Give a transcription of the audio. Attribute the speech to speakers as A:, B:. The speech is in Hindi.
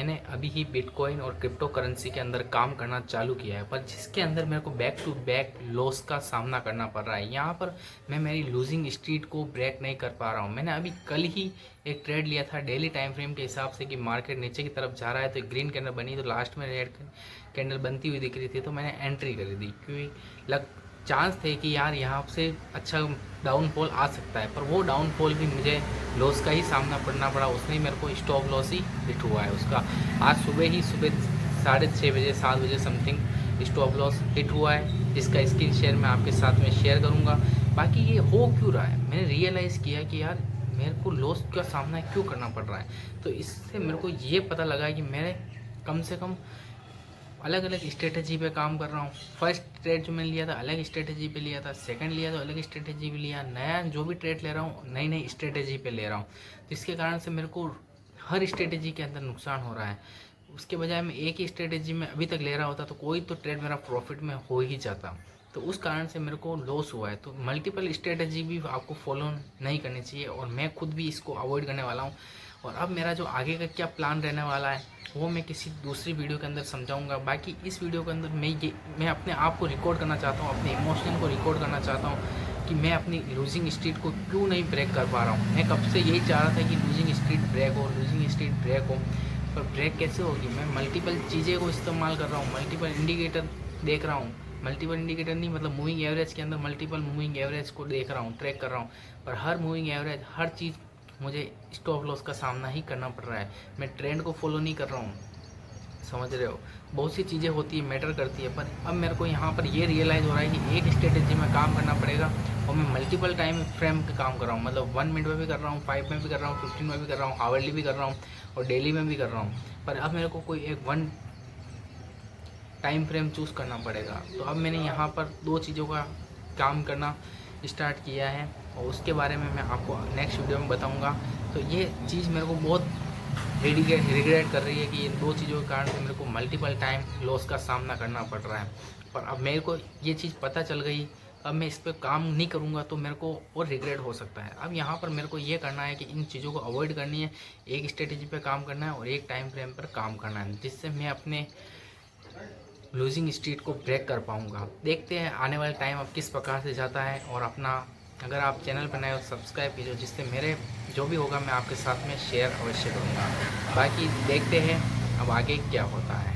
A: मैंने अभी ही बिटकॉइन और क्रिप्टो करेंसी के अंदर काम करना चालू किया है, पर जिसके अंदर मेरे को बैक टू बैक लॉस का सामना करना पड़ रहा है। यहाँ पर मैं मेरी लूजिंग स्ट्रीट को ब्रेक नहीं कर पा रहा हूँ। मैंने अभी कल ही एक ट्रेड लिया था डेली टाइम फ्रेम के हिसाब से कि मार्केट नीचे की तरफ जा रहा है, तो ग्रीन कैंडल बनी तो लास्ट में रेड कैंडल बनती हुई दिख रही थी, तो मैंने एंट्री कर दी क्योंकि चांस थे कि यार यहाँ से अच्छा डाउनफॉल आ सकता है। पर वो डाउनफॉल भी मुझे लॉस का ही सामना करना पड़ा। उसने ही मेरे को स्टॉप लॉस ही हिट हुआ है उसका। आज सुबह 6:30 बजे 7 बजे समथिंग स्टॉप लॉस हिट हुआ है, जिसका स्क्रीन शेयर मैं आपके साथ में शेयर करूँगा। बाकी ये हो क्यों रहा है, मैंने रियलाइज़ किया कि यार मेरे को लॉस का सामना क्यों करना पड़ रहा है। तो इससे मेरे को ये पता लगा कि मैंने कम से कम अलग अलग स्ट्रेटजी पे काम कर रहा हूँ। फर्स्ट ट्रेड जो मैंने लिया था अलग स्ट्रेटजी पे लिया था, सेकंड लिया तो अलग स्ट्रेटजी पे लिया, नया जो भी ट्रेड ले रहा हूँ नई नई स्ट्रेटजी पे ले रहा हूँ। जिसके कारण से मेरे को हर स्ट्रेटजी के अंदर नुकसान हो रहा है। उसके बजाय मैं एक ही स्ट्रेटजी में अभी तक ले रहा होता तो कोई तो ट्रेड मेरा प्रॉफिट में हो ही जाता। तो उस कारण से मेरे को लॉस हुआ है। तो मल्टीपल स्ट्रेटजी भी आपको फॉलो नहीं करनी चाहिए, और मैं खुद भी इसको अवॉइड करने वाला हूँ। और अब मेरा जो आगे का क्या प्लान रहने वाला है वो मैं किसी दूसरी वीडियो के अंदर समझाऊंगा। बाकी इस वीडियो के अंदर मैं अपने आप को रिकॉर्ड करना चाहता हूँ, अपने इमोशन को रिकॉर्ड करना चाहता हूँ कि मैं अपनी लूजिंग स्ट्रीट को क्यों नहीं ब्रेक कर पा रहा हूँ। मैं कब से यही चाह रहा था कि लूजिंग स्ट्रीट ब्रेक हो, लूजिंग स्ट्रीट ब्रेक हो, पर ब्रेक कैसे होगी। मैं मल्टीपल चीज़ें को इस्तेमाल कर रहा हूँ, मल्टीपल इंडिकेटर देख रहा हूँ, मल्टीपल इंडिकेटर नहीं मतलब मूविंग एवरेज के अंदर मल्टीपल मूविंग एवरेज को देख रहा हूँ, ट्रैक कर रहा हूँ। पर हर मूविंग एवरेज हर चीज़ मुझे स्टॉप लॉस का सामना ही करना पड़ रहा है। मैं ट्रेंड को फॉलो नहीं कर रहा हूँ, समझ रहे हो। बहुत सी चीज़ें होती है, मैटर करती है। पर अब मेरे को यहाँ पर ये रियलाइज़ हो रहा है कि एक स्ट्रेटेजी में काम करना पड़ेगा, और मैं मल्टीपल टाइम फ्रेम पे काम कर रहा हूँ। मतलब 1 मिनट में भी कर रहा हूँ, 5 में भी कर रहा हूँ, 15 में भी कर रहा हूँ, हावरली भी कर रहा हूँ और डेली में भी कर रहा हूँ। पर अब मेरे को कोई एक 1 टाइम फ्रेम चूज़ करना पड़ेगा। तो अब मैंने यहाँ पर 2 चीज़ों का काम करना स्टार्ट किया है, और उसके बारे में मैं आपको नेक्स्ट वीडियो में बताऊँगा। तो ये चीज़ मेरे को बहुत रिग्रेट कर रही है कि इन 2 चीज़ों के कारण से मेरे को मल्टीपल टाइम लॉस का सामना करना पड़ रहा है। पर अब मेरे को ये चीज़ पता चल गई, अब मैं इस पर काम नहीं करूँगा तो मेरे को और रिग्रेट हो सकता है। अब यहाँ पर मेरे को ये करना है कि इन चीज़ों को अवॉइड करनी है, एक स्ट्रेटेजी पे काम करना है और एक टाइम फ्रेम पर काम करना है, जिससे मैं अपने लूजिंग स्ट्रीट को ब्रेक कर पाऊँगा। देखते हैं आने वाला टाइम अब किस प्रकार से जाता है। और अपना अगर आप चैनल पर नए हो सब्सक्राइब कीजिए, जिससे मेरे जो भी होगा मैं आपके साथ में शेयर अवश्य करूँगा। बाकी देखते हैं अब आगे क्या होता है।